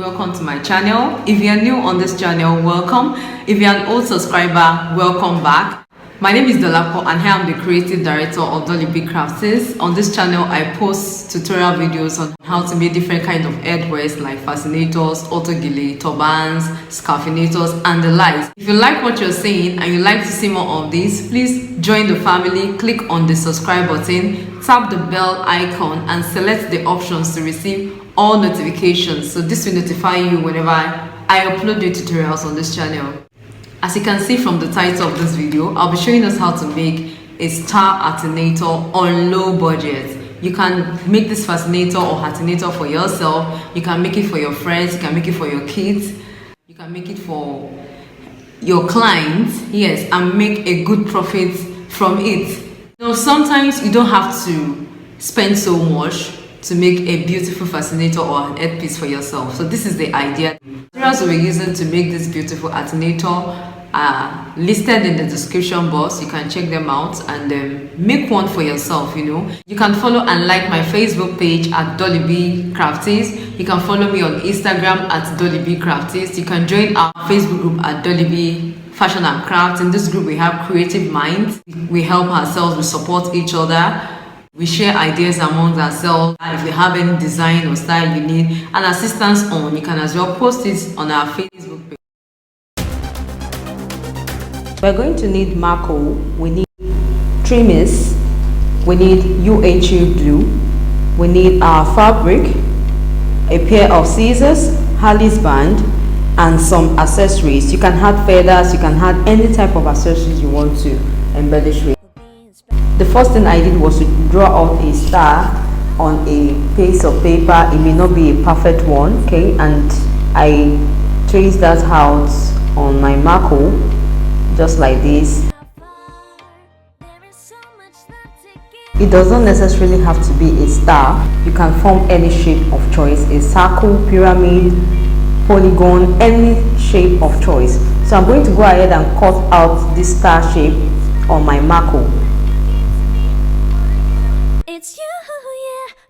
welcome to my channel. If you are new on this channel, welcome. If you are an old subscriber, welcome back. My name is Dolapo and here I'm the creative director of Dolly B Crafts. On this channel, I post tutorial videos on how to make different kinds of headwears like fascinators, autogili, turbans, scarfinators, and the likes. If you like what you're seeing and you like to see more of these, please join the family, click on the subscribe button, tap the bell icon and select the options to receive all notifications. So this will notify you whenever I upload new tutorials on this channel. As you can see from the title of this video, I'll be showing us how to make a star Hatinator on low budget. You can make this fascinator or Hatinator for yourself. You can make it for your friends. You can make it for your kids. You can make it for your clients. Yes, and make a good profit from it. Now, sometimes you don't have to spend so much to make a beautiful fascinator or an headpiece for yourself. So this is the idea. The materials we're using to make this beautiful Hatinator are listed in the description box. You can check them out and make one for yourself. You can follow and like my Facebook page at Dolly B Crafts. You can follow me on Instagram at Dolly B Crafts. You can join our Facebook group at Dolly B Fashion and Crafts. In this group we have creative minds. We help ourselves, we support each other, we share ideas amongst ourselves. If you have any design or style you need an assistance on, you can as well post it on our Facebook page. We're going to need Maco, we need Trimmings, we need UHU glue, we need our fabric, a pair of scissors, Harley's band, and some accessories. You can add feathers, you can add any type of accessories you want to embellish with. The first thing I did was to draw out a star on a piece of paper. It may not be a perfect one, okay, and I traced that out on my Maco just like this. It does not necessarily have to be a star. You can form any shape of choice, a circle, pyramid, polygon, any shape of choice. So I'm going to go ahead and cut out this star shape on my Maco. It's you,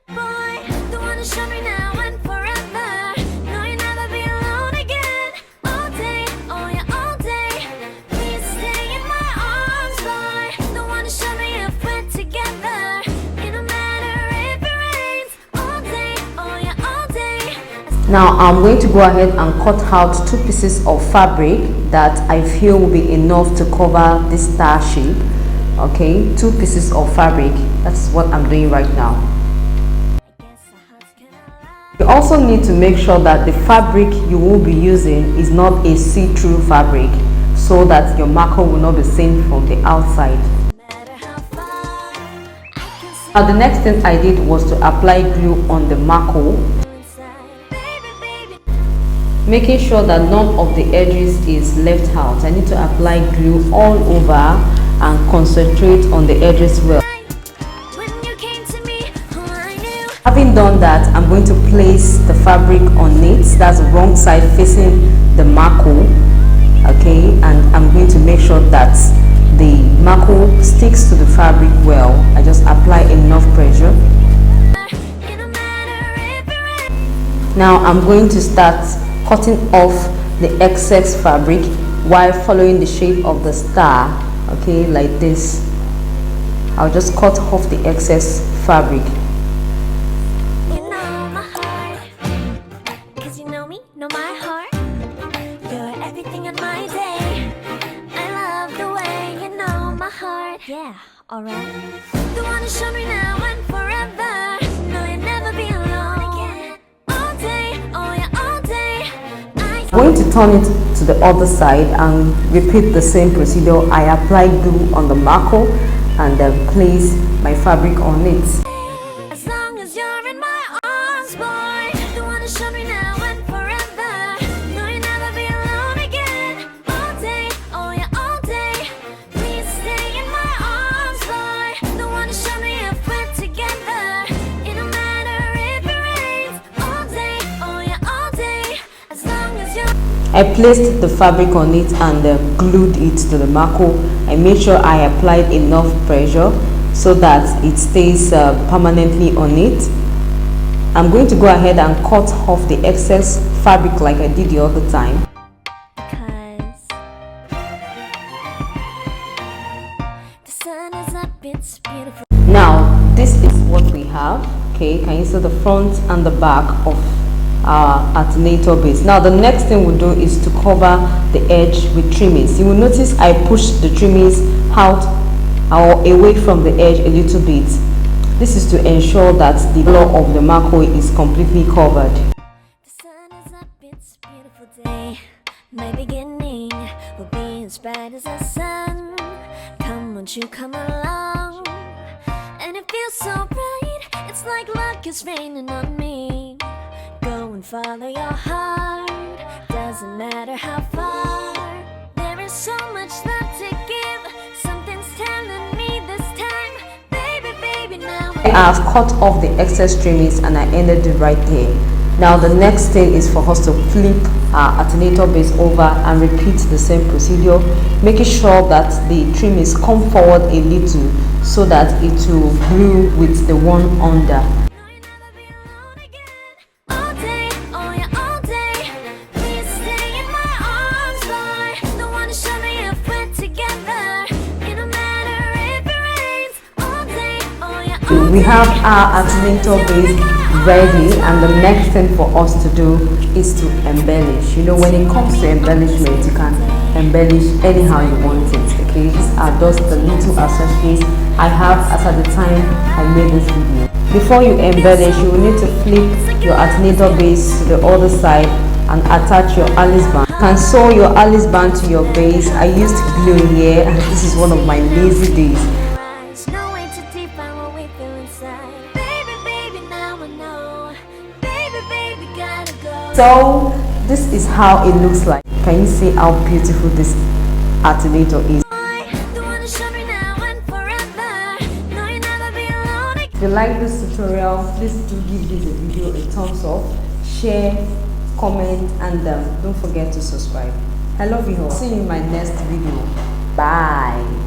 yeah, boy, the one to show me now and forever. No, you'll never be alone again. All day, oh yeah, all day. Please stay in my arms, boy. The one to show me if we're together. It don't matter if it rains. All day, oh yeah, all day. Now I'm going to go ahead and cut out two pieces of fabric that I feel will be enough to cover this star shape. Okay, two pieces of fabric. That's what I'm doing right now. You also need to make sure that the fabric you will be using is not a see-through fabric, so that your Maco will not be seen from the outside. Now the next thing I did was to apply glue on the Maco, making sure that none of the edges is left out. I need to apply glue all over and concentrate on the edges well. Having done that, I'm going to place the fabric on it. That's the wrong side facing the Maco. Okay, and I'm going to make sure that the Maco sticks to the fabric well. I just apply enough pressure. Now I'm going to start cutting off the excess fabric while following the shape of the star. Okay, like this. I'll just cut off the excess fabric. You know my heart, 'cause you know me, know my heart. You're everything in my day. I love the way you know my heart. Yeah, alright. The one to show me now and forever. No, you'll never be alone again. All day, oh yeah, all day. I'm going to turn it to the other side and repeat the same procedure. I apply glue on the Maco and then place my fabric on it. As long as you're in my arms, boy, the one to show me now and forever. No, you'll never be alone again. All day, oh yeah, all day. Please stay in my arms, boy. The one to show me if we're together. It don't matter if it rains. All day, oh yeah, all day. As long as you're I placed the fabric on it and glued it to the Maco. I made sure I applied enough pressure so that it stays permanently on it. I'm going to go ahead and cut off the excess fabric like I did the other time. Because the sun is up, it's beautiful. Now this is what we have. Okay, can you see the front and the back of our Hatinator base? Now the next thing we'll do is to cover the edge with trimmings. You will notice I pushed the trimmings out or away from the edge a little bit. This is to ensure that the color of the Maco is completely covered. The sun is up, it's a beautiful day. My beginning will be as bright as the sun. Come, won't you come along? And it feels so bright, it's like luck is raining on me. Go and follow your heart, doesn't matter how far. There is so much love to give, something's telling me this time. Baby, baby, now I have cut off the excess trimmings and I ended it right there. Now the next thing is for us to flip our Hatinator base over and repeat the same procedure, making sure that the trimmings come forward a little so that it will glue with the one under. We have our Hatinator base ready, and the next thing for us to do is to embellish. You know, when it comes to embellishment, you can embellish anyhow you want it. Okay, these are just the little accessories I have as at the time I made this video. Before you embellish, you will need to flip your Hatinator base to the other side and attach your Alice band. You can sew your Alice band to your base. I used glue here, and this is one of my lazy days. So this is how it looks like. Can you see how beautiful this Hatinator is? If you like this tutorial, please do give this video a thumbs up, share, comment, and don't forget to subscribe. I love you all. See you in my next video. Bye.